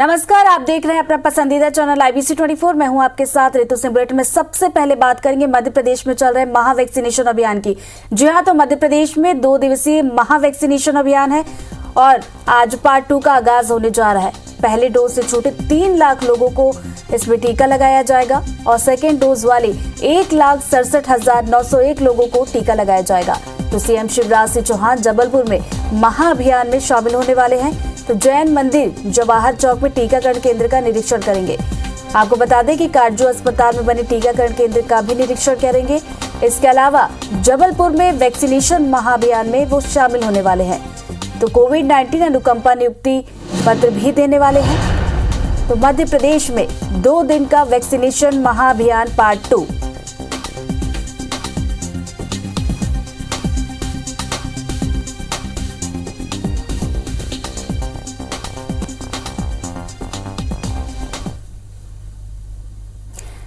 नमस्कार, आप देख रहे हैं अपना पसंदीदा चैनल IBC 24। मैं हूं आपके साथ ऋतु सिंह। बुलेटिन में सबसे पहले बात करेंगे मध्य प्रदेश में चल रहे महा वैक्सीनेशन अभियान की। जी हां, तो मध्य प्रदेश में 2 दिवसीय महा वैक्सीनेशन अभियान है और आज पार्ट 2 का आगाज होने जा रहा है। पहले डोज से छूटे 3 लाख लोगों को इसमें टीका लगाया जाएगा और सेकेंड डोज वाले 1,67,901 लोगों को टीका लगाया जाएगा। तो सीएम शिवराज सिंह चौहान जबलपुर में महाअभियान में शामिल होने वाले हैं। तो जैन मंदिर जवाहर चौक में टीकाकरण केंद्र का निरीक्षण करेंगे। आपको बता दें कि काटजू अस्पताल में बने टीकाकरण केंद्र का भी निरीक्षण करेंगे। इसके अलावा जबलपुर में वैक्सीनेशन महाअभियान में वो शामिल होने वाले हैं। तो कोविड-19 अनुकंपा नियुक्ति पत्र भी देने वाले हैं। तो मध्य प्रदेश में 2 दिन का वैक्सीनेशन महाअभियान पार्ट 2।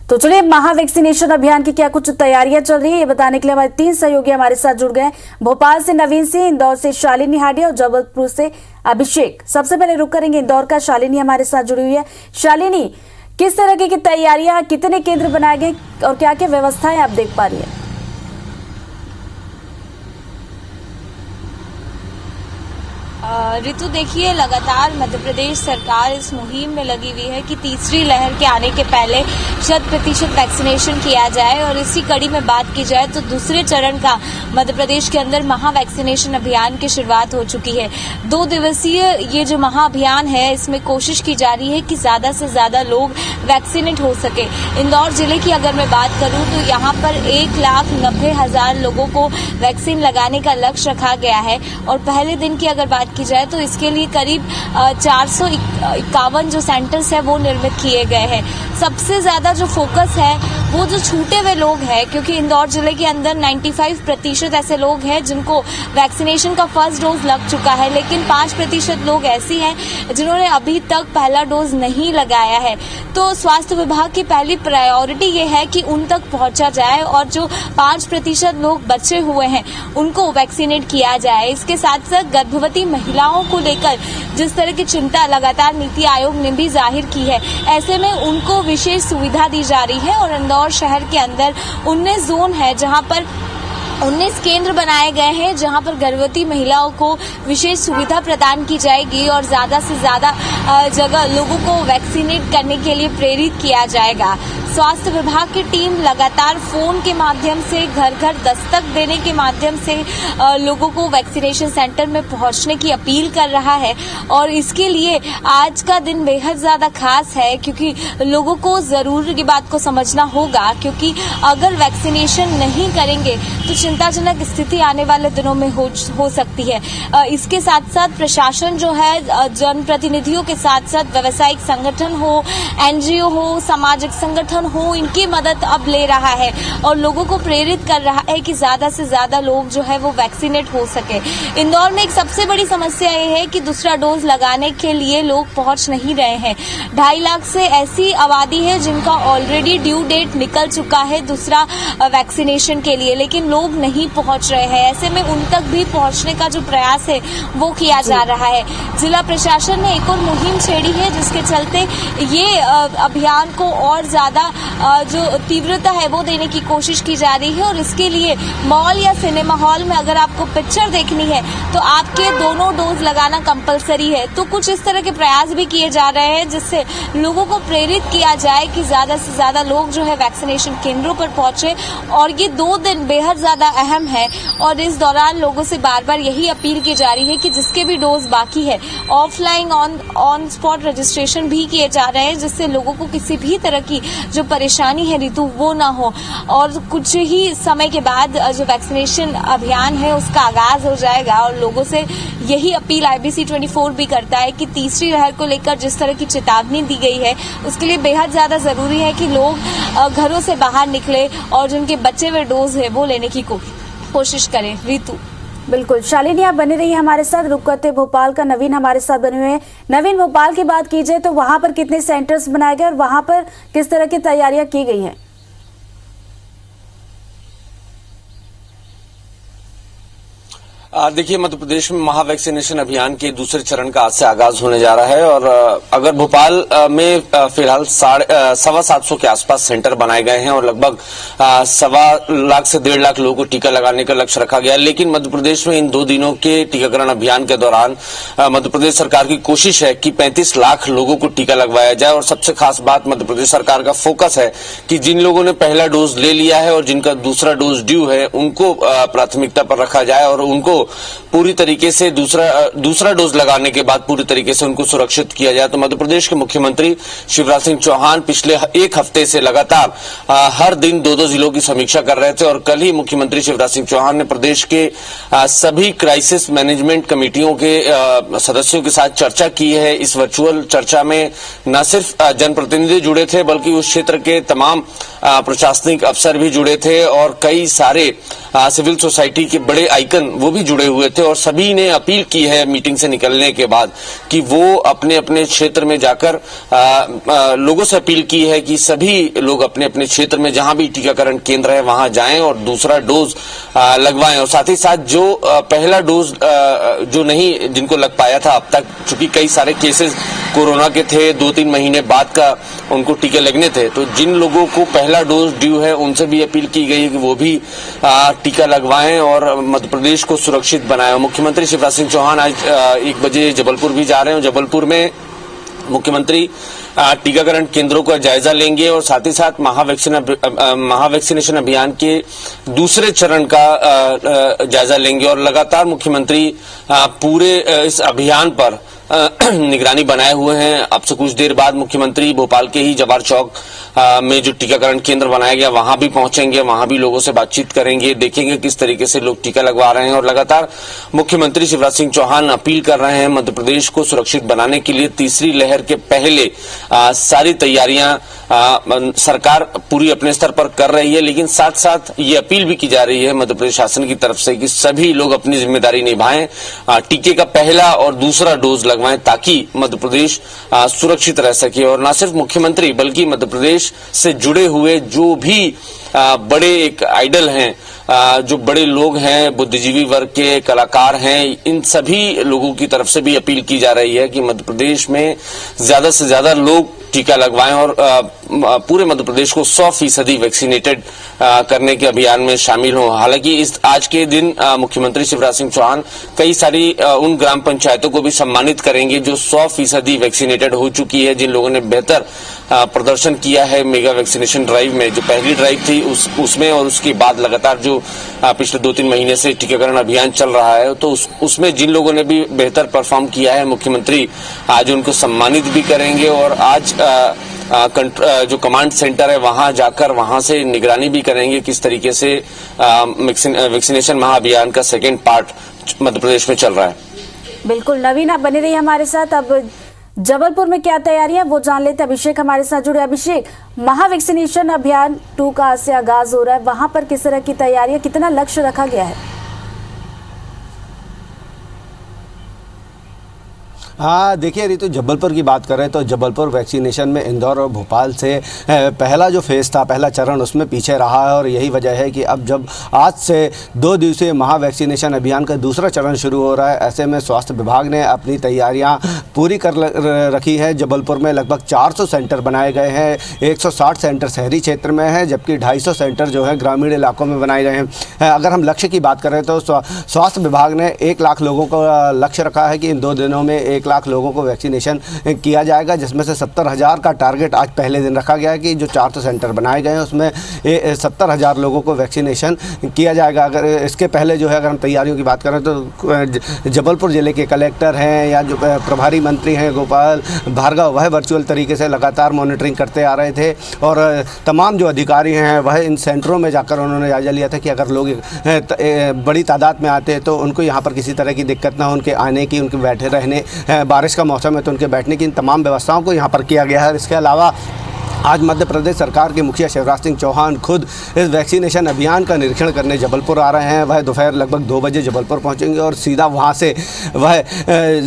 तो चलिए, महा वैक्सीनेशन अभियान की क्या कुछ तैयारियां चल रही है ये बताने के लिए हमारे 3 सहयोगी हमारे साथ जुड़ गए। भोपाल से नवीन सिंह, इंदौर से शालिनी हाडिया और जबलपुर से अभिषेक। सबसे पहले रुक करेंगे इंदौर का। शालिनी हमारे साथ जुड़ी हुई है। शालिनी, किस तरह की तैयारियां, कितने केंद्र बनाए गए और क्या क्या व्यवस्थाएं आप देख पा रही है? ऋतु, देखिए, लगातार मध्य प्रदेश सरकार इस मुहिम में लगी हुई है कि तीसरी लहर के आने के पहले 100% वैक्सीनेशन किया जाए। और इसी कड़ी में बात की जाए तो दूसरे चरण का मध्य प्रदेश के अंदर महा वैक्सीनेशन अभियान की शुरुआत हो चुकी है। 2 दिवसीय ये जो महा अभियान है, इसमें कोशिश की जा रही है कि ज्यादा से ज्यादा लोग वैक्सीनेट हो सके। इंदौर जिले की अगर मैं बात करूं तो यहाँ पर 1,90,000 लोगों को वैक्सीन लगाने का लक्ष्य रखा गया है। और पहले दिन की अगर बात की जाए तो इसके लिए करीब 451 जो सेंटर्स है वो निर्मित किए गए हैं। सबसे ज्यादा जो फोकस है वो जो छूटे हुए लोग हैं, क्योंकि इंदौर जिले के अंदर 95% ऐसे लोग हैं जिनको वैक्सीनेशन का फर्स्ट डोज लग चुका है, लेकिन 5% लोग ऐसी हैं जिन्होंने अभी तक पहला डोज नहीं लगाया है। तो स्वास्थ्य विभाग की पहली प्रायोरिटी ये है कि उन तक पहुंचा जाए और जो 5% लोग बचे हुए हैं उनको वैक्सीनेट किया जाए। इसके साथ साथ गर्भवती महिलाओं को लेकर जिस तरह की चिंता लगातार नीति आयोग ने भी जाहिर की है, ऐसे में उनको विशेष सुविधा दी जा रही है। और इंदौर शहर के अंदर 19 जोन है जहां पर 19 केंद्र बनाए गए हैं जहां पर गर्भवती महिलाओं को विशेष सुविधा प्रदान की जाएगी और ज्यादा से ज्यादा जगह लोगों को वैक्सीनेट करने के लिए प्रेरित किया जाएगा। स्वास्थ्य विभाग की टीम लगातार फोन के माध्यम से घर घर दस्तक देने के माध्यम से लोगों को वैक्सीनेशन सेंटर में पहुंचने की अपील कर रहा है। और इसके लिए आज का दिन बेहद ज्यादा खास है, क्योंकि लोगों को जरूर की बात को समझना होगा, क्योंकि अगर वैक्सीनेशन नहीं करेंगे तो चिंताजनक स्थिति आने वाले दिनों में हो सकती है। इसके साथ साथ प्रशासन जो है जनप्रतिनिधियों के साथ साथ व्यावसायिक संगठन हो, NGO हो, सामाजिक संगठन हो, इनकी मदद अब ले रहा है और लोगों को प्रेरित कर रहा है कि ज्यादा से ज्यादा लोग जो है वो वैक्सीनेट हो सके। इंदौर में एक सबसे बड़ी समस्या ये है कि दूसरा डोज लगाने के लिए लोग पहुंच नहीं रहे हैं। 2.5 लाख से ऐसी आबादी है जिनका ऑलरेडी ड्यू डेट निकल चुका है दूसरा वैक्सीनेशन के लिए, लेकिन लोग नहीं पहुंच रहे हैं। ऐसे में उन तक भी पहुंचने का जो प्रयास है वो किया जा रहा है। जिला प्रशासन ने एक और मुहिम छेड़ी है जिसके चलते ये अभियान को और ज्यादा जो तीव्रता है वो देने की कोशिश की जा रही है। और इसके लिए मॉल या सिनेमा हॉल में अगर आपको पिक्चर देखनी है तो आपके दोनों डोज लगाना कंपलसरी है। तो कुछ इस तरह के प्रयास भी किए जा रहे हैं जिससे लोगों को प्रेरित किया जाए कि ज्यादा से ज्यादा लोग जो है वैक्सीनेशन केंद्रों पर पहुंचे। और ये 2 दिन बेहद ज्यादा अहम है और इस दौरान लोगों से बार बार यही अपील की जा रही है कि जिसके भी डोज बाकी है ऑफलाइन ऑन स्पॉट रजिस्ट्रेशन भी किए जा रहे हैं, जिससे लोगों को किसी भी तरह की जो परेशानी है ऋतु वो ना हो। और कुछ ही समय के बाद जो वैक्सीनेशन अभियान है उसका आगाज हो जाएगा और लोगों से यही अपील IBC 24 भी करता है कि तीसरी लहर को लेकर जिस तरह की चेतावनी दी गई है उसके लिए बेहद ज्यादा जरूरी है कि लोग घरों से बाहर निकले और जिनके बचे हुए डोज है वो लेने की कोशिश करें। ऋतु, बिल्कुल। शालिनी, आप बने रहिए हमारे साथ। रुक करते भोपाल का नवीन हमारे साथ बने हुए हैं। नवीन, भोपाल की बात की जाए तो वहां पर कितने सेंटर्स बनाए गए और वहां पर किस तरह की तैयारियां की गई हैं? देखिए, मध्य प्रदेश में महा वैक्सीनेशन अभियान के दूसरे चरण का आज से आगाज होने जा रहा है और अगर भोपाल में फिलहाल 750 के आसपास सेंटर बनाए गए हैं और लगभग 1.25 लाख से 1.5 लाख लोगों को टीका लगाने का लक्ष्य रखा गया है। लेकिन मध्य प्रदेश में इन 2 दिनों के टीकाकरण अभियान के दौरान मध्य प्रदेश सरकार की कोशिश है कि 35 लाख लोगों को टीका लगवाया जाए और सबसे खास बात मध्य प्रदेश सरकार का फोकस है कि जिन लोगों ने पहला डोज ले लिया है और जिनका दूसरा डोज ड्यू है उनको प्राथमिकता पर रखा जाए और उनको पूरी तरीके से दूसरा डोज लगाने के बाद पूरी तरीके से उनको सुरक्षित किया जाए। तो मध्य प्रदेश के मुख्यमंत्री शिवराज सिंह चौहान पिछले एक हफ्ते से लगातार हर दिन 2-2 जिलों की समीक्षा कर रहे थे और कल ही मुख्यमंत्री शिवराज सिंह चौहान ने प्रदेश के सभी क्राइसिस मैनेजमेंट कमेटियों के सदस्यों के साथ चर्चा की है। इस वर्चुअल चर्चा में न सिर्फ जनप्रतिनिधि जुड़े थे बल्कि उस क्षेत्र के तमाम प्रशासनिक अफसर भी जुड़े थे और कई सारे सिविल सोसाइटी के बड़े आइकन वो भी जुड़े हुए थे और सभी ने अपील की है मीटिंग से निकलने के बाद कि वो अपने अपने क्षेत्र में जाकर लोगों से अपील की है कि सभी लोग अपने अपने क्षेत्र में जहां भी टीकाकरण केंद्र है वहां जाएं और दूसरा डोज लगवाएं और साथ ही साथ जो पहला डोज जो नहीं जिनको लग पाया था अब तक, चूंकि कई सारे केसेस कोरोना के थे, 2-3 महीने बाद का उनको टीके लगने थे, तो जिन लोगों को पहला डोज ड्यू है उनसे भी अपील की गई है कि वो भी टीका लगवाएं और मध्य प्रदेश को सुरक्षित बनाएं। मुख्यमंत्री शिवराज सिंह चौहान आज 1 बजे जबलपुर भी जा रहे हैं। जबलपुर में मुख्यमंत्री टीकाकरण केंद्रों का जायजा लेंगे और साथ ही साथ महा वैक्सीनेशन अभियान के दूसरे चरण का जायजा लेंगे और लगातार मुख्यमंत्री पूरे इस अभियान पर निगरानी बनाए हुए हैं। अब से कुछ देर बाद मुख्यमंत्री भोपाल के ही जवाहर चौक में जो टीकाकरण केंद्र बनाया गया वहां भी पहुंचेंगे, वहां भी लोगों से बातचीत करेंगे, देखेंगे किस तरीके से लोग टीका लगवा रहे हैं और लगातार मुख्यमंत्री शिवराज सिंह चौहान अपील कर रहे हैं मध्य प्रदेश को सुरक्षित बनाने के लिए। तीसरी लहर के पहले सारी तैयारियां सरकार पूरी अपने स्तर पर कर रही है, लेकिन साथ साथ ये अपील भी की जा रही है मध्य प्रदेश शासन की तरफ से कि सभी लोग अपनी जिम्मेदारी निभाएं, टीके का पहला और दूसरा डोज लगवाएं ताकि मध्य प्रदेश सुरक्षित रह सके। और न सिर्फ मुख्यमंत्री बल्कि मध्य प्रदेश से जुड़े हुए जो भी बड़े एक आइडल हैं, जो बड़े लोग हैं, बुद्धिजीवी वर्ग के कलाकार हैं, इन सभी लोगों की तरफ से भी अपील की जा रही है कि मध्य प्रदेश में ज्यादा से ज्यादा लोग टीका लगवाएं और पूरे मध्य प्रदेश को 100% वैक्सीनेटेड करने के अभियान में शामिल हों। हालांकि इस आज के दिन मुख्यमंत्री शिवराज सिंह चौहान कई सारी उन ग्राम पंचायतों को भी सम्मानित करेंगे जो 100% वैक्सीनेटेड हो चुकी है, जिन लोगों ने बेहतर प्रदर्शन किया है मेगा वैक्सीनेशन ड्राइव में। जो पहली ड्राइव थी उसमें और उसके बाद लगातार जो पिछले 2-3 महीने से टीकाकरण अभियान चल रहा है, तो उसमें जिन लोगों ने भी बेहतर परफॉर्म किया है मुख्यमंत्री आज उनको सम्मानित भी करेंगे और आज जो कमांड सेंटर है वहां जाकर वहां से निगरानी भी करेंगे किस तरीके से वैक्सीनेशन महाअभियान का सेकेंड पार्ट मध्य प्रदेश में चल रहा है। बिल्कुल नवीन, आप बने रहिए हमारे साथ। अब जबलपुर में क्या तैयारियां वो जान लेते। अभिषेक हमारे साथ जुड़े। अभिषेक, महा वैक्सीनेशन अभियान 2 का आज से आगाज हो रहा है, वहां पर किस तरह की तैयारियां, कितना लक्ष्य रखा गया है? हाँ देखिए रितु, जबलपुर की बात करें तो जबलपुर वैक्सीनेशन में इंदौर और भोपाल से पहला जो फेज़ था, पहला चरण, उसमें पीछे रहा है और यही वजह है कि अब जब आज से 2 दिवसीय महा वैक्सीनेशन अभियान का दूसरा चरण शुरू हो रहा है, ऐसे में स्वास्थ्य विभाग ने अपनी तैयारियां पूरी कर रखी है। जबलपुर में लगभग 400 सेंटर बनाए गए हैं, 160 सेंटर शहरी क्षेत्र में है जबकि 250 सेंटर जो है ग्रामीण इलाकों में बनाए गए हैं। अगर हम लक्ष्य की बात करें तो स्वास्थ्य विभाग ने 1 लाख लोगों का लक्ष्य रखा है कि इन 2 दिनों में 1 लाख लोगों को वैक्सीनेशन किया जाएगा, जिसमें से 70,000 का टारगेट आज पहले दिन रखा गया है कि जो 400 सेंटर बनाए गए हैं उसमें 70,000 लोगों को वैक्सीनेशन किया जाएगा। अगर इसके पहले जो है अगर हम तैयारियों की बात करें तो जबलपुर ज़िले के कलेक्टर हैं या जो प्रभारी मंत्री हैं गोपाल भार्गव, वह वर्चुअल तरीके से लगातार मॉनिटरिंग करते आ रहे थे और तमाम जो अधिकारी हैं वह इन सेंटरों में जाकर उन्होंने जायजा लिया था कि अगर लोग बड़ी तादाद में आते हैं तो उनको यहाँ पर किसी तरह की दिक्कत ना हो, उनके आने की, उनके बैठे रहने, बारिश का मौसम है तो उनके बैठने की इन तमाम व्यवस्थाओं को यहाँ पर किया गया है। इसके अलावा आज मध्य प्रदेश सरकार के मुखिया शिवराज सिंह चौहान खुद इस वैक्सीनेशन अभियान का निरीक्षण करने जबलपुर आ रहे हैं। वह दोपहर लगभग 2 बजे जबलपुर पहुंचेंगे और सीधा वहां से वह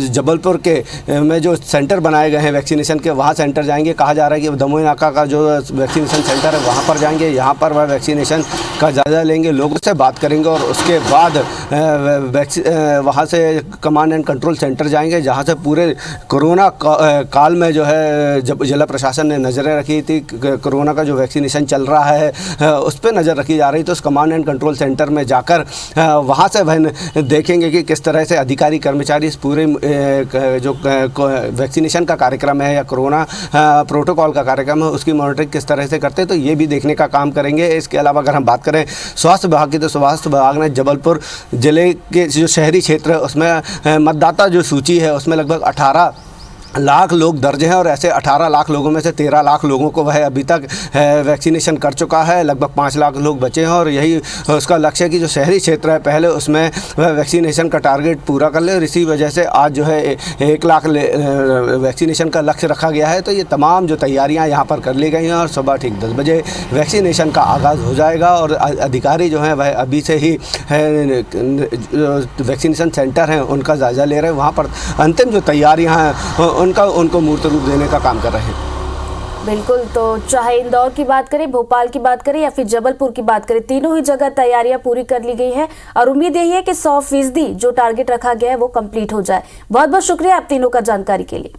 जबलपुर के में जो सेंटर बनाए गए हैं वैक्सीनेशन के, वहां सेंटर जाएंगे। कहा जा रहा है कि दमोई नाका का जो वैक्सीनेशन सेंटर है वहां पर जाएंगे। यहां पर वह वैक्सीनेशन का जायज़ा लेंगे, लोगों से बात करेंगे और उसके बाद वहां से कमांड एंड कंट्रोल सेंटर जाएंगे, जहां से पूरे कोरोना काल में जो है जिला प्रशासन ने नज़रें रखी थी। कोरोना का जो वैक्सीनेशन चल रहा है उस पर नज़र रखी जा रही, तो उस कमांड एंड कंट्रोल सेंटर में जाकर वहाँ से वह देखेंगे कि किस तरह से अधिकारी कर्मचारी इस पूरे जो वैक्सीनेशन का कार्यक्रम है या कोरोना प्रोटोकॉल का कार्यक्रम है उसकी मॉनिटरिंग किस तरह से करते हैं, तो ये भी देखने का काम करेंगे। इसके अलावा अगर हम बात करें स्वास्थ्य विभाग की, तो स्वास्थ्य विभाग ने जबलपुर ज़िले के जो शहरी क्षेत्र है उसमें मतदाता जो सूची है उसमें लगभग 18 लाख लोग दर्ज हैं और ऐसे 18 लाख लोगों में से 13 लाख लोगों को वह अभी तक वैक्सीनेशन कर चुका है। लगभग 5 लाख लोग बचे हैं और यही उसका लक्ष्य है कि जो शहरी क्षेत्र है पहले उसमें वह वैक्सीनेशन का टारगेट पूरा कर ले और इसी वजह से आज जो है 1 लाख वैक्सीनेशन का लक्ष्य रखा गया है। तो ये तमाम जो तैयारियाँ यहाँ पर कर ली गई हैं और सुबह ठीक 10 बजे वैक्सीनेशन का आगाज़ हो जाएगा और अधिकारी जो हैं वह अभी से ही वैक्सीनेशन सेंटर हैं उनका जायज़ा ले रहे हैं। वहाँ पर अंतिम जो तैयारियाँ हैं उनको मूर्त रूप देने का काम कर रहे हैं। बिल्कुल, तो चाहे इंदौर की बात करें, भोपाल की बात करें या फिर जबलपुर की बात करें, तीनों ही जगह तैयारियां पूरी कर ली गई है और उम्मीद यही है कि 100% जो टारगेट रखा गया है वो कंप्लीट हो जाए। बहुत बहुत शुक्रिया आप तीनों का जानकारी के लिए।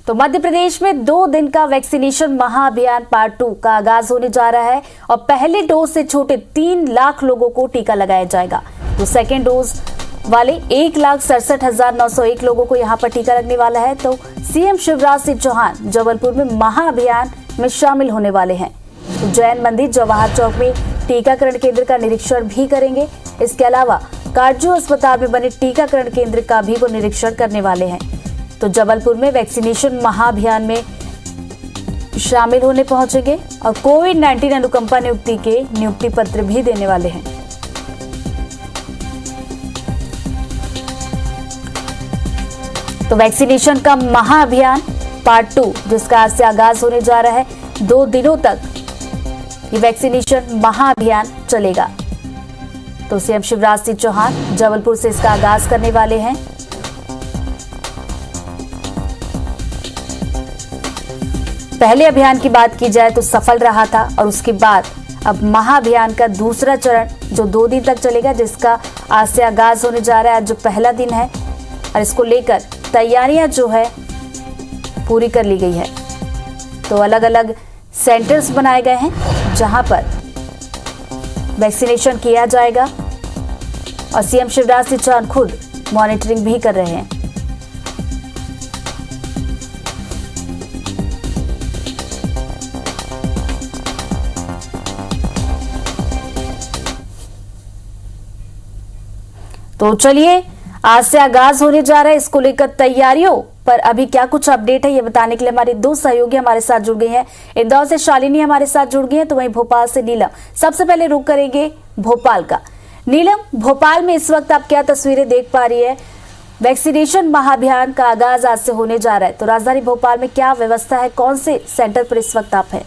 तो मध्य प्रदेश में 2 दिन का वैक्सीनेशन महाअभियान पार्ट 2 का आगाज होने जा रहा है और पहले डोज से छोटे 3 लाख लोगों को टीका लगाया जाएगा। तो सेकेंड डोज वाले 1,67,901 लोगों को यहां पर टीका लगने वाला है। तो सीएम शिवराज सिंह चौहान जबलपुर में महाअभियान में शामिल होने वाले हैं। तो जैन मंदिर जवाहर चौक में टीकाकरण केंद्र का निरीक्षण भी करेंगे। इसके अलावा काजू अस्पताल में बने टीकाकरण केंद्र का भी वो निरीक्षण करने वाले हैं। तो जबलपुर में वैक्सीनेशन महाअभियान में शामिल होने पहुंचेंगे और कोविड-19 अनुकंपा नियुक्ति के नियुक्ति पत्र भी देने वाले हैं। तो वैक्सीनेशन का महाअभियान पार्ट 2 जिसका आज से आगाज होने जा रहा है, 2 दिनों तक ये वैक्सीनेशन महाअभियान चलेगा। तो सीएम शिवराज सिंह चौहान जबलपुर से इसका आगाज करने वाले हैं। पहले अभियान की बात की जाए तो सफल रहा था और उसके बाद अब महाअभियान का दूसरा चरण जो 2 दिन तक चलेगा, जिसका आज से आगाज होने जा रहा है। आज जो पहला दिन है और इसको लेकर तैयारियां जो है पूरी कर ली गई है। तो अलग अलग सेंटर्स बनाए गए हैं जहां पर वैक्सीनेशन किया जाएगा और सीएम शिवराज सिंह चौहान खुद मॉनिटरिंग भी कर रहे हैं। तो चलिए, आज से आगाज होने जा रहा है, इसको लेकर तैयारियों पर अभी क्या कुछ अपडेट है ये बताने के लिए हमारे 2 सहयोगी हमारे साथ जुड़ गए हैं। इंदौर से शालिनी हमारे साथ जुड़ गई है, तो वहीं भोपाल से नीलम। सबसे पहले रुक करेंगे भोपाल का। नीलम, भोपाल में इस वक्त आप क्या तस्वीरें देख पा रही है? वैक्सीनेशन महाअभियान का आगाज आज से होने जा रहा है, तो राजधानी भोपाल में क्या व्यवस्था है, कौन से सेंटर पर इस वक्त आप हैं?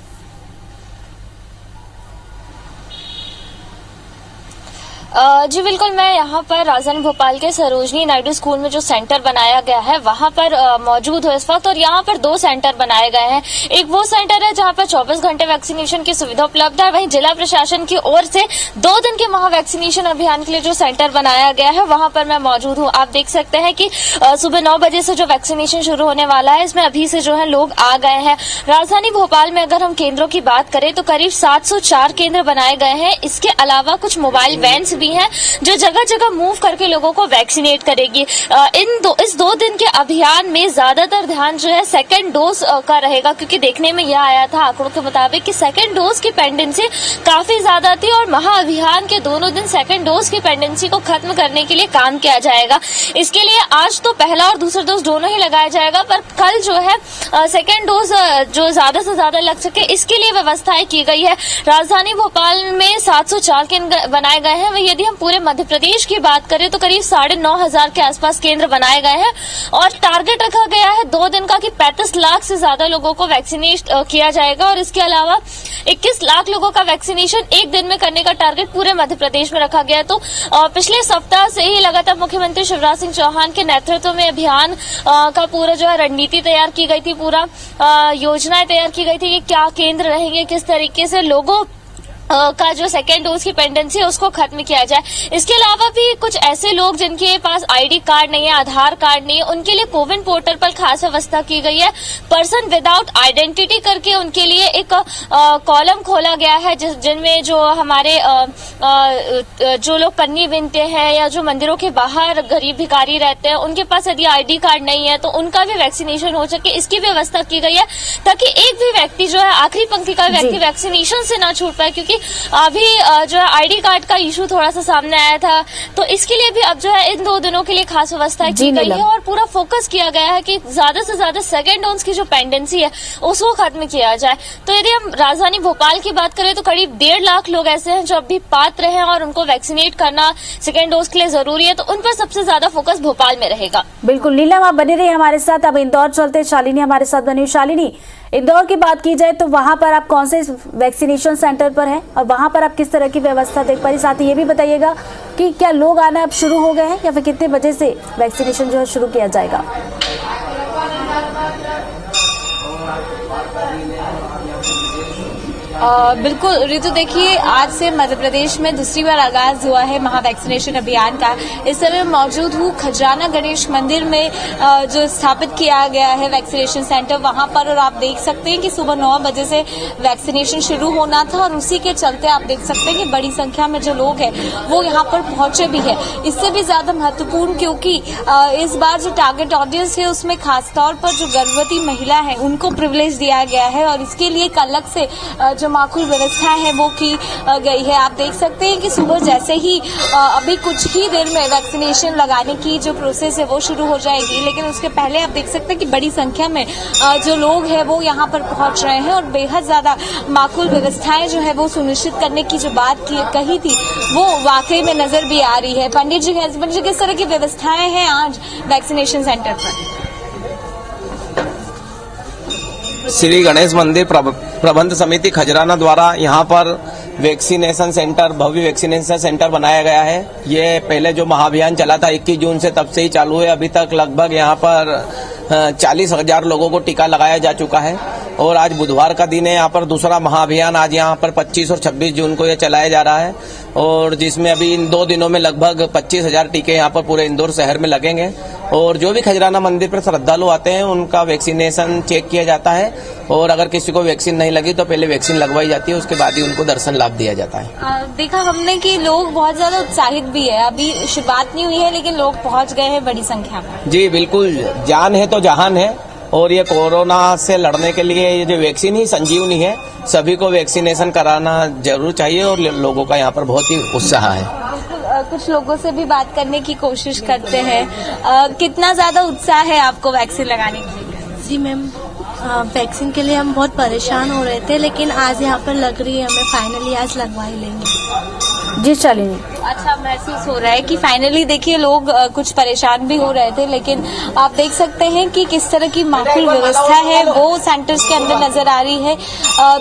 जी बिल्कुल, मैं यहाँ पर राजधानी भोपाल के सरोजनी नायडू स्कूल में जो सेंटर बनाया गया है वहाँ पर मौजूद हूँ इस वक्त। और यहाँ पर 2 सेंटर बनाए गए हैं। एक वो सेंटर है जहाँ पर 24 घंटे वैक्सीनेशन की सुविधा उपलब्ध है। वहीं जिला प्रशासन की ओर से 2 दिन के महा वैक्सीनेशन अभियान के लिए जो सेंटर बनाया गया है वहाँ पर मैं मौजूद हूँ। आप देख सकते हैं कि सुबह 9 बजे से जो वैक्सीनेशन शुरू होने वाला है, इसमें अभी से जो है लोग आ गए हैं। राजधानी भोपाल में अगर हम केंद्रों की बात करें तो करीब 704 केंद्र बनाए गए हैं। इसके अलावा कुछ मोबाइल वैन्स भी रही हैं जो जगह जगह मूव करके लोगों को वैक्सीनेट करेगी। इस 2 दिन के अभियान में ज्यादातर ध्यान जो है सेकेंड डोज का रहेगा, क्योंकि देखने में यह आया था आंकड़ों के मुताबिक कि सेकेंड डोज की पेंडेंसी काफी ज्यादा थी और महाअभियान के दोनों दिन सेकेंड डोज की पेंडेंसी को खत्म करने के लिए काम किया जाएगा। इसके लिए आज तो पहला और दूसरा डोज दोनों ही लगाया जाएगा, पर कल जो है सेकेंड डोज जो ज्यादा से ज्यादा लग सके इसके लिए व्यवस्थाएं की गई है। राजधानी भोपाल में 704 केंद्र बनाए गए हैं। वही यदि हम पूरे मध्य प्रदेश की बात करें तो करीब 9,500 के आसपास केंद्र बनाए गए हैं और टारगेट रखा गया है 2 दिन का कि 35 लाख से ज्यादा लोगों को वैक्सीनेट किया जाएगा और इसके अलावा 21 लाख लोगों का वैक्सीनेशन एक दिन में करने का टारगेट पूरे मध्य प्रदेश में रखा गया है। तो पिछले सप्ताह से ही लगातार मुख्यमंत्री शिवराज सिंह चौहान के नेतृत्व में अभियान का पूरा जो है रणनीति तैयार की गई थी, पूरा योजनाएं तैयार की गई थी कि क्या केंद्र रहेंगे, किस तरीके से लोगों का जो सेकेंड डोज की पेंडेंसी है उसको खत्म किया जाए। इसके अलावा भी कुछ ऐसे लोग जिनके पास आईडी कार्ड नहीं है, आधार कार्ड नहीं है, उनके लिए कोविन पोर्टल पर खास व्यवस्था की गई है। पर्सन विदाउट आइडेंटिटी करके उनके लिए एक कॉलम खोला गया है जिनमें जो हमारे जो लोग कन्नी बिनते हैं या जो मंदिरों के बाहर गरीब भिखारी रहते हैं उनके पास यदि आईडी कार्ड नहीं है तो उनका भी वैक्सीनेशन हो सके, इसकी व्यवस्था की गई है ताकि एक भी व्यक्ति जो है आखिरी पंक्ति का व्यक्ति वैक्सीनेशन से ना छूट पाए, क्योंकि अभी जो है आईडी कार्ड का इशू थोड़ा सा सामने आया था। तो इसके लिए भी अब जो है इन 2 दिनों के लिए खास व्यवस्था की गई है और पूरा फोकस किया गया है कि ज्यादा से ज्यादा सेकेंड डोज की जो पेंडेंसी है उसको खत्म किया जाए। तो यदि हम राजधानी भोपाल की बात करें तो करीब 1.5 लाख लोग ऐसे हैं जो अभी पात्र हैं और उनको वैक्सीनेट करना सेकेंड डोज के लिए जरूरी है, तो उन पर सबसे ज्यादा फोकस भोपाल में रहेगा। बिल्कुल नीलम, आप बने रही हमारे साथ। अब इंदौर चलते, शालिनी हमारे साथ बनी। शालिनी, इंदौर की बात की जाए तो वहां पर आप कौन से वैक्सीनेशन सेंटर पर हैं और वहां पर आप किस तरह की व्यवस्था देख पा रही? साथ ही ये भी बताइएगा कि क्या लोग आना अब शुरू हो गए हैं या फिर कितने बजे से वैक्सीनेशन जो है शुरू किया जाएगा? बिल्कुल ऋतु, देखिए आज से मध्य प्रदेश में दूसरी बार आगाज हुआ है महा वैक्सीनेशन अभियान का। इस समय मौजूद हूँ खजराना गणेश मंदिर में जो स्थापित किया गया है वैक्सीनेशन सेंटर वहां पर, और आप देख सकते हैं कि सुबह 9 बजे से वैक्सीनेशन शुरू होना था और उसी के चलते आप देख सकते हैं कि बड़ी संख्या में जो लोग हैं वो यहाँ पर पहुंचे भी है। इससे भी ज्यादा महत्वपूर्ण क्योंकि इस बार जो टारगेट ऑडियंस है उसमें खासतौर पर जो गर्भवती महिला है उनको प्रिविलेज दिया गया है और इसके लिए एक अलग से जो माकूल व्यवस्था है वो की गई है। आप देख सकते हैं कि सुबह जैसे ही अभी कुछ ही देर में वैक्सीनेशन लगाने की जो प्रोसेस है वो शुरू हो जाएगी, लेकिन उसके पहले आप देख सकते हैं कि बड़ी संख्या में जो लोग हैं वो यहाँ पर पहुंच रहे हैं और बेहद ज्यादा माकूल व्यवस्थाएं जो है वो सुनिश्चित करने की जो बात कही थी वो वाकई में नजर भी आ रही है। पंडित जी किस तरह की व्यवस्थाएं हैं आज वैक्सीनेशन सेंटर पर? श्री गणेश मंदिर प्रबंध समिति खजराना द्वारा यहाँ पर वैक्सीनेशन सेंटर, भव्य वैक्सीनेशन सेंटर बनाया गया है। ये पहले जो महाअभियान चला था 21 जून से, तब से ही चालू है। अभी तक लगभग यहाँ पर 40,000 लोगों को टीका लगाया जा चुका है और आज बुधवार का दिन है। यहाँ पर दूसरा महाअभियान आज यहाँ पर 25 और 26 जून को ये चलाया जा रहा है और जिसमें अभी इन 2 दिनों में लगभग 25,000 टीके यहाँ पर पूरे इंदौर शहर में लगेंगे और जो भी खजराना मंदिर पर श्रद्धालु आते हैं उनका वैक्सीनेशन चेक किया जाता है और अगर किसी को वैक्सीन नहीं लगी तो पहले वैक्सीन लगवाई जाती है, उसके बाद ही उनको दर्शन लाभ दिया जाता है। देखा हमने कि लोग बहुत ज्यादा उत्साहित भी है। अभी शुरुआत नहीं हुई है लेकिन लोग पहुंच गए हैं बड़ी संख्या में। जी बिल्कुल, जान है तो जहान है और ये कोरोना से लड़ने के लिए ये जो वैक्सीन ही संजीवनी है, सभी को वैक्सीनेशन कराना जरूर चाहिए और लोगों का यहाँ पर बहुत ही उत्साह है। कुछ लोगों से भी बात करने की कोशिश करते हैं। कितना ज्यादा उत्साह है आपको वैक्सीन लगाने के लिए? जी मैम, वैक्सीन के लिए हम बहुत परेशान हो रहे थे लेकिन आज यहाँ पर लग रही है हमें, फाइनली आज लगवा ही लेंगे। जी शालिनी, अच्छा महसूस हो रहा है कि फाइनली देखिए लोग कुछ परेशान भी हो रहे थे लेकिन आप देख सकते हैं कि किस तरह की माकूल व्यवस्था है वो सेंटर्स के अंदर नजर आ रही है।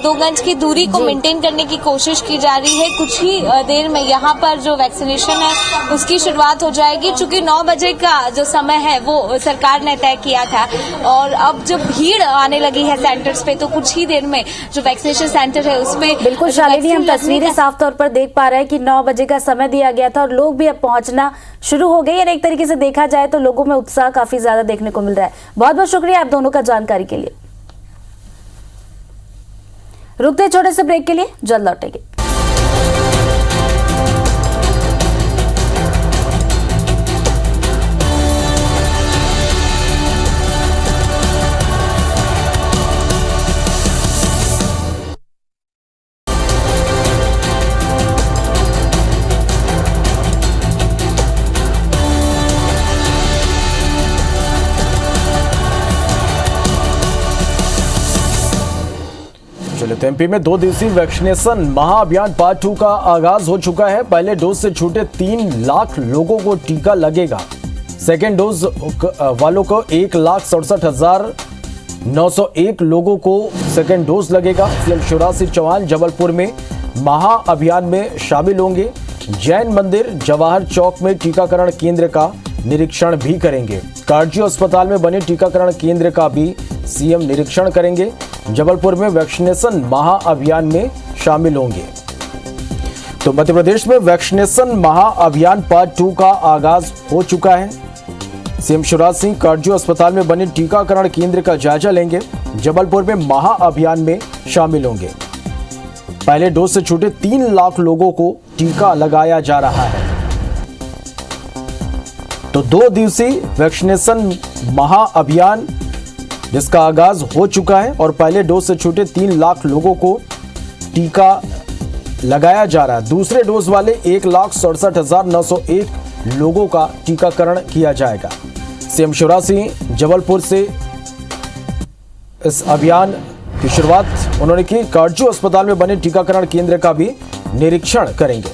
2 गज की दूरी को मेंटेन करने की कोशिश की जा रही है। कुछ ही देर में यहाँ पर जो वैक्सीनेशन है उसकी शुरुआत हो जाएगी। चूंकि 9 बजे का जो समय है वो सरकार ने तय किया था और अब जब भीड़ आने लगी है सेंटर्स पे तो कुछ ही देर में जो वैक्सीनेशन सेंटर है उसमें बिल्कुल शालिनी, हम तस्वीरें साफ तौर पर देख पा रहे हैं कि 9 बजे का समय दिया गया था और लोग भी अब पहुंचना शुरू हो गए और एक तरीके से देखा जाए तो लोगों में उत्साह काफी ज्यादा देखने को मिल रहा है। बहुत बहुत शुक्रिया आप दोनों का जानकारी के लिए। रुकते छोटे से ब्रेक के लिए, जल्द लौटेंगे। तो एमपी में 2 दिवसीय वैक्सीनेशन महाअभियान पार्ट 2 का आगाज हो चुका है। पहले डोज से छूटे 3 लाख लोगों को टीका लगेगा। सेकेंड डोज वालों को 1,67,901 लोगों को सेकेंड डोज लगेगा। सीएम शिवराज सिंह चौहान जबलपुर में महाअभियान में शामिल होंगे। जैन मंदिर जवाहर चौक में टीकाकरण केंद्र का निरीक्षण भी करेंगे। कार्डियो अस्पताल में बने टीकाकरण केंद्र का भी सीएम निरीक्षण करेंगे। जबलपुर में वैक्सीनेशन महाअभियान में शामिल होंगे। तो मध्य प्रदेश में वैक्सीनेशन महाअभियान पार्ट 2 का आगाज हो चुका है। सीएम शिवराज सिंह कार्डियो अस्पताल में बने टीकाकरण केंद्र का जायजा लेंगे। जबलपुर में महाअभियान में शामिल होंगे। पहले डोज से छूटे 3 लाख लोगों को टीका लगाया जा रहा है। तो 2 दिवसीय वैक्सीनेशन महाअभियान जिसका आगाज हो चुका है और पहले डोज से छूटे 3 लाख लोगों को टीका लगाया जा रहा है। दूसरे डोज वाले 1,67,901 लोगों का टीकाकरण किया जाएगा। सीएम शिवराज सिंह जबलपुर से इस अभियान की शुरुआत उन्होंने की। कार्डियो अस्पताल में बने टीकाकरण केंद्र का भी निरीक्षण करेंगे।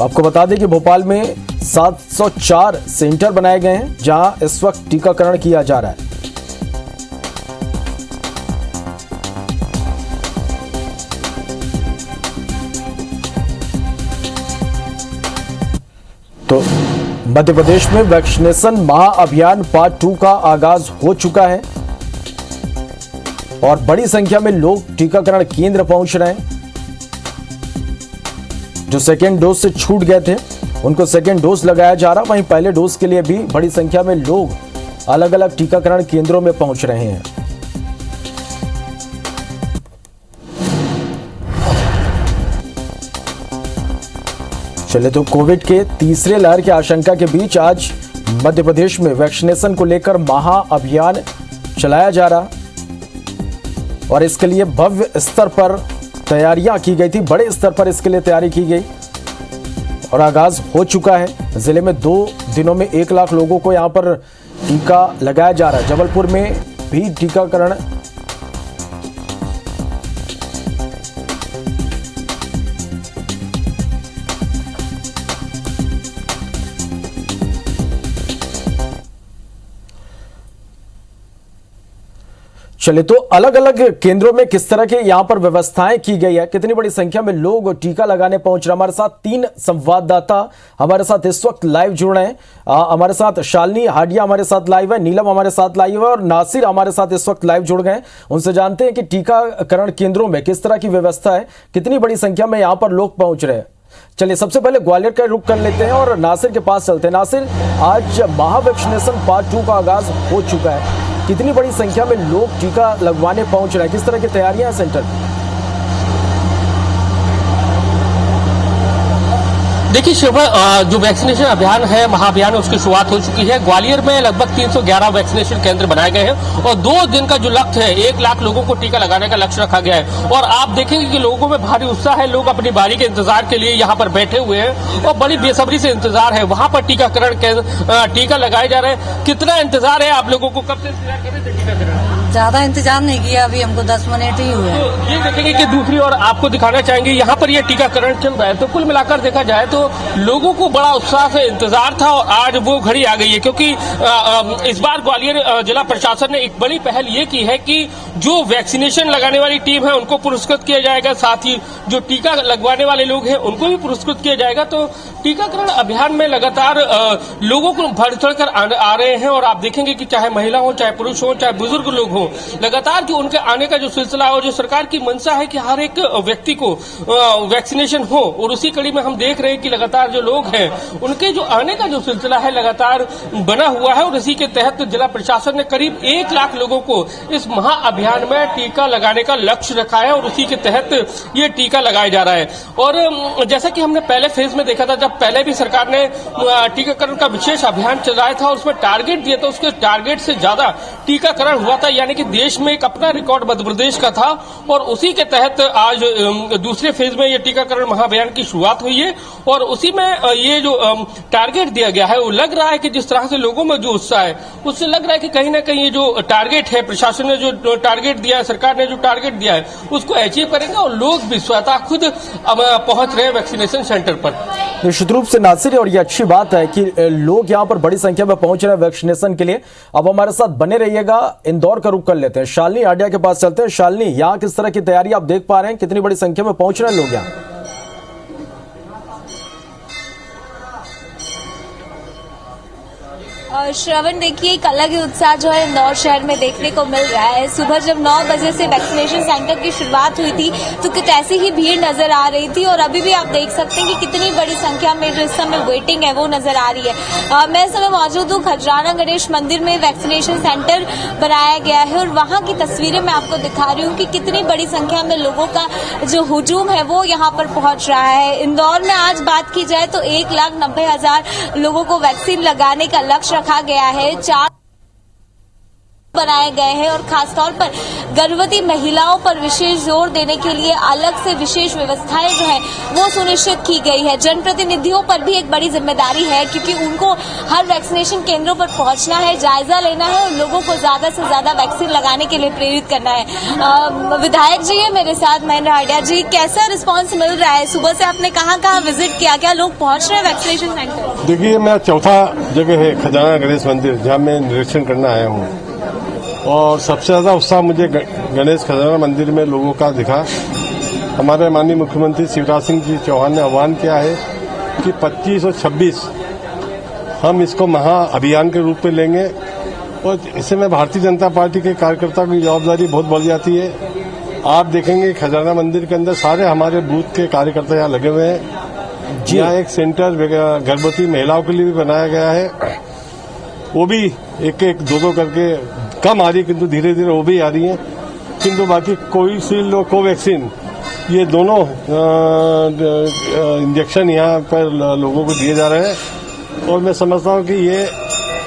आपको बता दें कि भोपाल में 704 सेंटर बनाए गए हैं जहां इस वक्त टीकाकरण किया जा रहा है। तो मध्य प्रदेश में वैक्सीनेशन महाअभियान पार्ट 2 का आगाज हो चुका है और बड़ी संख्या में लोग टीकाकरण केंद्र पहुंच रहे हैं। जो सेकेंड डोज से छूट गए थे उनको सेकेंड डोज लगाया जा रहा। वहीं पहले डोज के लिए भी बड़ी संख्या में लोग अलग अलग टीकाकरण केंद्रों में पहुंच रहे हैं। चले तो कोविड के तीसरे लहर की आशंका के बीच आज मध्य प्रदेश में वैक्सीनेशन को लेकर महाअभियान चलाया जा रहा और इसके लिए भव्य स्तर पर तैयारियां की गई थी। बड़े स्तर पर इसके लिए तैयारी की गई और आगाज हो चुका है। जिले में 2 दिनों में 1 लाख लोगों को यहां पर टीका लगाया जा रहा है। जबलपुर में भी टीकाकरण चले तो अलग अलग केंद्रों में किस तरह के यहां पर व्यवस्थाएं की गई है, कितनी बड़ी संख्या में लोग टीका लगाने पहुंच रहे। हमारे साथ 3 संवाददाता हमारे साथ इस वक्त लाइव जुड़ रहे हैं। हमारे साथ शालिनी हाडिया हमारे साथ लाइव है, नीलम हमारे साथ लाइव है और नासिर हमारे साथ इस वक्त लाइव जुड़ गए। उनसे जानते हैं कि टीकाकरण केंद्रों में किस तरह की व्यवस्था है, कितनी बड़ी संख्या में यहां पर लोग पहुंच रहे हैं। चलिए सबसे पहले ग्वालियर का रुख कर लेते हैं और नासिर के पास चलते हैं। नासिर, आज महावैक्सीनेशन पार्ट 2 का आगाज हो चुका है, कितनी बड़ी संख्या में लोग टीका लगवाने पहुंच रहे हैं, किस तरह की तैयारियां हैं सेंटर की? देखिए शिवभा, जो वैक्सीनेशन अभियान है महाअभियान उसकी शुरुआत हो चुकी है। ग्वालियर में लगभग 311 वैक्सीनेशन केंद्र बनाए गए हैं और 2 दिन का जो लक्ष्य है 1 लाख लोगों को टीका लगाने का लक्ष्य रखा गया है। और आप देखेंगे कि लोगों में भारी उत्साह है, लोग अपनी बारी के इंतजार के लिए यहाँ पर बैठे हुए हैं और बड़ी बेसब्री से इंतजार है। वहां पर टीकाकरण टीका लगाए जा रहे हैं। कितना इंतजार है आप लोगों को, कब से इंतजार कर रहे थे टीकाकरण? ज्यादा इंतजार नहीं किया, अभी हमको 10 मिनट ही हुए। तो ये देखेंगे कि दूसरी ओर आपको दिखाना चाहेंगे यहाँ पर ये टीकाकरण चल रहा है। तो कुल मिलाकर देखा जाए तो लोगों को बड़ा उत्साह से इंतजार था और आज वो घड़ी आ गई है, क्योंकि इस बार ग्वालियर जिला प्रशासन ने एक बड़ी पहल ये की है कि जो वैक्सीनेशन लगाने वाली टीम है उनको पुरस्कृत किया जाएगा, साथ ही जो टीका लगवाने वाले लोग हैं उनको भी पुरस्कृत किया जाएगा। तो टीकाकरण अभियान में लगातार लोगों को बढ़ चढ़कर आ रहे हैं और आप देखेंगे कि चाहे महिला हो, चाहे पुरुष हो, चाहे बुजुर्ग लोग हो, लगातार जो उनके आने का जो सिलसिला है और जो सरकार की मंशा है कि हर एक व्यक्ति को वैक्सीनेशन हो, और उसी कड़ी में हम देख रहे हैं कि लगातार जो लोग हैं उनके जो आने का जो सिलसिला है लगातार बना हुआ है। और इसी के तहत जिला प्रशासन ने करीब 1 लाख लोगों को इस महाअभियान में टीका लगाने का लक्ष्य रखा है और उसी के तहत ये टीका लगाया जा रहा है। और जैसा कि हमने पहले फेज में देखा था, जब पहले भी सरकार ने टीकाकरण का विशेष अभियान चलाया था और उसमें टारगेट दिया था, उसके टारगेट से ज्यादा टीकाकरण हुआ था, यानी यानी कि देश में एक अपना रिकॉर्ड मध्य प्रदेश का था और उसी के तहत आज दूसरे फेज में ये टीकाकरण महाअभियान की शुरुआत हुई है और उसी में ये जो टारगेट दिया गया है वो लग रहा है कि जिस तरह से लोगों में जो उत्साह है उससे लग रहा है कि कहीं ना कहीं ये जो टारगेट है, प्रशासन ने जो टारगेट दिया है, सरकार ने जो टारगेट दिया है उसको अचीव करेंगे और लोग भी स्वतः खुद पहुंच रहे हैं वैक्सीनेशन सेंटर पर। निश्चित रूप से नासिर, और ये अच्छी बात है कि लोग यहाँ पर बड़ी संख्या में पहुंच रहे हैं वैक्सीनेशन के लिए। अब हमारे साथ बने रहिएगा, इंदौर का रुख कर लेते हैं, शालिनी आडिया के पास चलते हैं। शालिनी, यहाँ किस तरह की तैयारी आप देख पा रहे हैं, कितनी बड़ी संख्या में पहुंच रहे हैं लोग यहाँ? श्रवण, देखिए एक अलग ही उत्साह जो है इंदौर शहर में देखने को मिल रहा है। सुबह जब 9 बजे से वैक्सीनेशन सेंटर की शुरुआत हुई थी तो कुछ ऐसी ही भीड़ नजर आ रही थी और अभी भी आप देख सकते हैं कि कितनी बड़ी संख्या में जो इस समय वेटिंग है वो नजर आ रही है। मैं इस समय मौजूद हूँ खजराना गणेश मंदिर में, वैक्सीनेशन सेंटर बनाया गया है और वहाँ की तस्वीरें मैं आपको दिखा रही हूँ कि कितनी बड़ी संख्या में लोगों का जो हुजूम है वो यहाँ पर पहुंच रहा है। इंदौर में आज बात की जाए तो 1,90,000 लोगों को वैक्सीन लगाने का लक्ष्य रखा गया है। 4 बनाए गए हैं और खासतौर पर गर्भवती महिलाओं पर विशेष जोर देने के लिए अलग से विशेष व्यवस्थाएं जो है वो सुनिश्चित की गई है। जनप्रतिनिधियों पर भी एक बड़ी जिम्मेदारी है क्योंकि उनको हर वैक्सीनेशन केंद्रों पर पहुंचना है, जायजा लेना है और लोगों को ज्यादा से ज्यादा वैक्सीन लगाने के लिए प्रेरित करना है। विधायक जी है मेरे साथ, महेंद्र आडिया जी, कैसा रिस्पॉन्स मिल रहा है? सुबह से आपने कहाँ विजिट किया, क्या लोग पहुंच रहे हैं वैक्सीनेशन सेंटर? देखिए, मैं चौथा जगह है खजराना गणेश मंदिर जहाँ मैं निरीक्षण करने आया हूँ और सबसे ज्यादा उत्साह मुझे गणेश खजराना मंदिर में लोगों का दिखा। हमारे माननीय मुख्यमंत्री शिवराज सिंह जी चौहान ने आह्वान किया है कि 25 और 26 हम इसको महा अभियान के रूप में लेंगे और इसमें भारतीय जनता पार्टी के कार्यकर्ता की जवाबदारी बहुत बढ़ जाती है। आप देखेंगे खजराना मंदिर के अंदर सारे हमारे बूथ के कार्यकर्ता यहाँ लगे हुए हैं। यहाँ एक सेंटर गर्भवती महिलाओं के लिए भी बनाया गया है, वो भी एक 2 करके कम आ रही है किंतु धीरे धीरे वो भी आ रही है। किंतु बाकी कोविशील्ड और कोवैक्सीन ये दोनों इंजेक्शन यहाँ पर लोगों को दिए जा रहे हैं और मैं समझता हूँ कि ये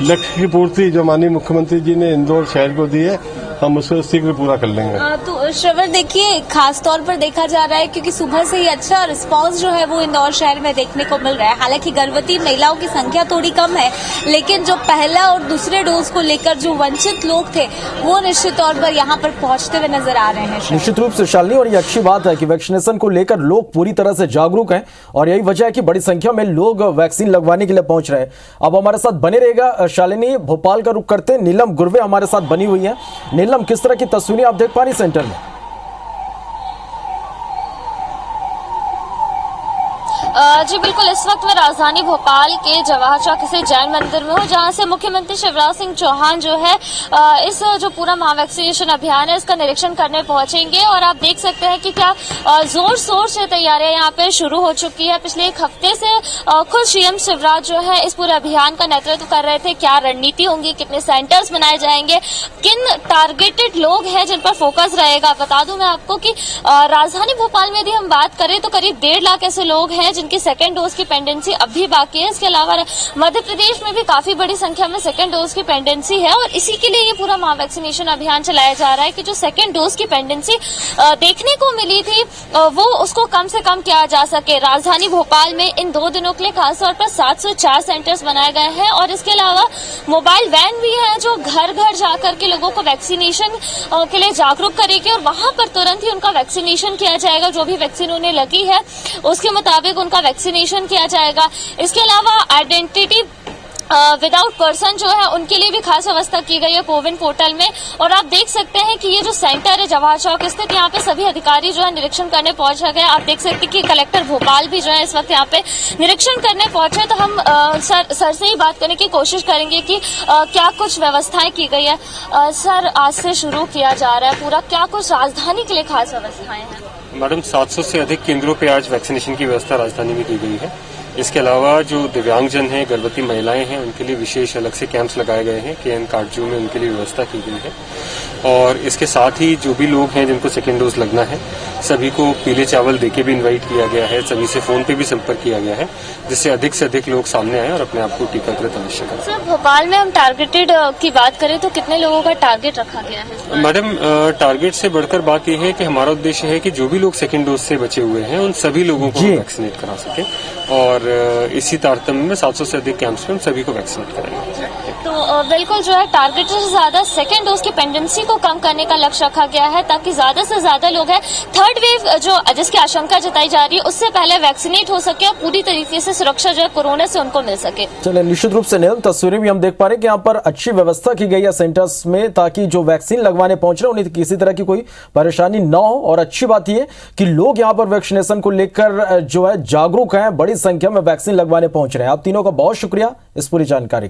लक्ष्य की पूर्ति जो माननीय मुख्यमंत्री जी ने इंदौर शहर को दी है हम उसको शीघ्र पूरा कर लेंगे। तो श्रवण, देखिए खास तौर पर देखा जा रहा है क्योंकि सुबह से ही अच्छा रिस्पांस जो है वो इंदौर शहर में देखने को मिल रहा है। हालांकि गर्भवती महिलाओं की संख्या थोड़ी कम है लेकिन जो पहला और दूसरे डोज को लेकर जो वंचित लोग थे वो निश्चित तौर पर यहाँ पर पहुंचते हुए नजर आ रहे हैं। निश्चित रूप से शालिनी, और ये अच्छी बात है कि वैक्सीनेशन को लेकर लोग पूरी तरह से जागरूक हैं और यही वजह है कि बड़ी संख्या में लोग वैक्सीन लगवाने के लिए पहुंच रहे हैं। अब हमारे साथ बने रहेगा शालिनी, भोपाल का रुख करते हैं, नीलम गुरवे हमारे साथ बनी हुई है। नीलम, किस तरह की तस्वीरें आप देख पा रही सेंटर में? जी बिल्कुल, इस वक्त मैं राजधानी भोपाल के जवाहर चौक से जैन मंदिर में हूँ जहाँ से मुख्यमंत्री शिवराज सिंह चौहान जो है इस जो पूरा महावैक्सीनेशन अभियान है इसका निरीक्षण करने पहुंचेंगे और आप देख सकते हैं कि क्या जोर शोर से तैयारियां यहाँ पे शुरू हो चुकी है। पिछले 1 हफ्ते से खुद सीएम शिवराज जो है इस पूरे अभियान का नेतृत्व कर रहे थे। क्या रणनीति होंगी, कितने सेंटर्स बनाए जाएंगे, किन टारगेटेड लोग हैं जिन पर फोकस रहेगा। बता दूं मैं आपको कि राजधानी भोपाल में यदि हम बात करें तो करीब 1.5 लाख ऐसे लोग हैं जिनकी सेकेंड डोज की पेंडेंसी अब भी बाकी है। इसके अलावा मध्य प्रदेश में भी काफी बड़ी संख्या में सेकेंड डोज की पेंडेंसी है और इसी के लिए ये पूरा महावैक्सीनेशन अभियान चलाया जा रहा है कि जो सेकेंड डोज की पेंडेंसी देखने को मिली थी वो उसको कम से कम किया जा सके। राजधानी भोपाल में इन 2 दिनों के लिए खासतौर पर 704 सेंटर्स बनाए गए हैं और इसके अलावा मोबाइल वैन भी है जो घर घर जाकर के लोगों को वैक्सीनेशन के लिए जागरूक करेगी और वहां पर तुरंत ही उनका वैक्सीनेशन किया जाएगा। जो भी वैक्सीन उन्हें लगी है उसके मुताबिक उनका वैक्सीनेशन किया जाएगा। इसके अलावा आइडेंटिटी विदाउट पर्सन जो है उनके लिए भी खास व्यवस्था की गई है कोविन पोर्टल में और आप देख सकते हैं कि ये जो सेंटर है जवाहर चौक स्थित, यहाँ पे सभी अधिकारी जो है निरीक्षण करने पहुंचा गए। आप देख सकते हैं कि कलेक्टर भोपाल भी जो है इस वक्त यहाँ पे निरीक्षण करने पहुंचे। तो हम सर से ही बात करने की कोशिश करेंगे कि क्या कुछ व्यवस्थाएं की गई है। सर, आज से शुरू किया जा रहा है पूरा, क्या कुछ राजधानी के लिए खास व्यवस्थाएं हैं? मैडम, 700 से अधिक केंद्रों पे आज वैक्सीनेशन की व्यवस्था राजधानी में की गई है। इसके अलावा जो दिव्यांगजन हैं, गर्भवती महिलाएं हैं, उनके लिए विशेष अलग से कैंप्स लगाए गए हैं। KN काटजू में उनके लिए व्यवस्था की गई है और इसके साथ ही जो भी लोग हैं जिनको सेकेंड डोज लगना है सभी को पीले चावल देके भी इनवाइट किया गया है, सभी से फोन पे भी संपर्क किया गया है, जिससे अधिक से अधिक लोग सामने आए और अपने आप को टीकाकृत अवश्य करें। सर, भोपाल में हम टारगेटेड की बात करें तो कितने लोगों का टारगेट रखा गया है? मैडम, टारगेट से बढ़कर बात यह है कि हमारा उद्देश्य है कि जो भी लोग सेकेंड डोज से बचे हुए हैं उन सभी लोगों को वैक्सीनेट करा सके और इसी तारतम्य में 700 से अधिक कैंप्स में हम सभी को वैक्सीनेट कराएंगे। तो बिल्कुल जो है टारगेट से ज्यादा सेकेंड डोज की पेंडेंसी को कम करने का लक्ष्य रखा गया है, ताकि ज्यादा से ज्यादा लोग हैं थर्ड वेव जो जिसकी आशंका जताई जा रही है उससे पहले वैक्सीनेट हो सके और पूरी तरीके से सुरक्षा जो है कोरोना से उनको मिल सके। चलिए, निश्चित रूप से नील, तस्वीरें भी हम देख पा रहे हैं कि यहाँ पर अच्छी व्यवस्था की गई है सेंटर्स में, ताकि जो वैक्सीन लगवाने पहुंच रहे हैं उन्हें किसी तरह की कोई परेशानी न हो। और अच्छी बात यह कि लोग यहाँ पर वैक्सीनेशन को लेकर जो है जागरूक हैं, बड़ी संख्या में वैक्सीन लगवाने पहुंच रहे हैं। आप तीनों का बहुत शुक्रिया इस पूरी जानकारी के लिए।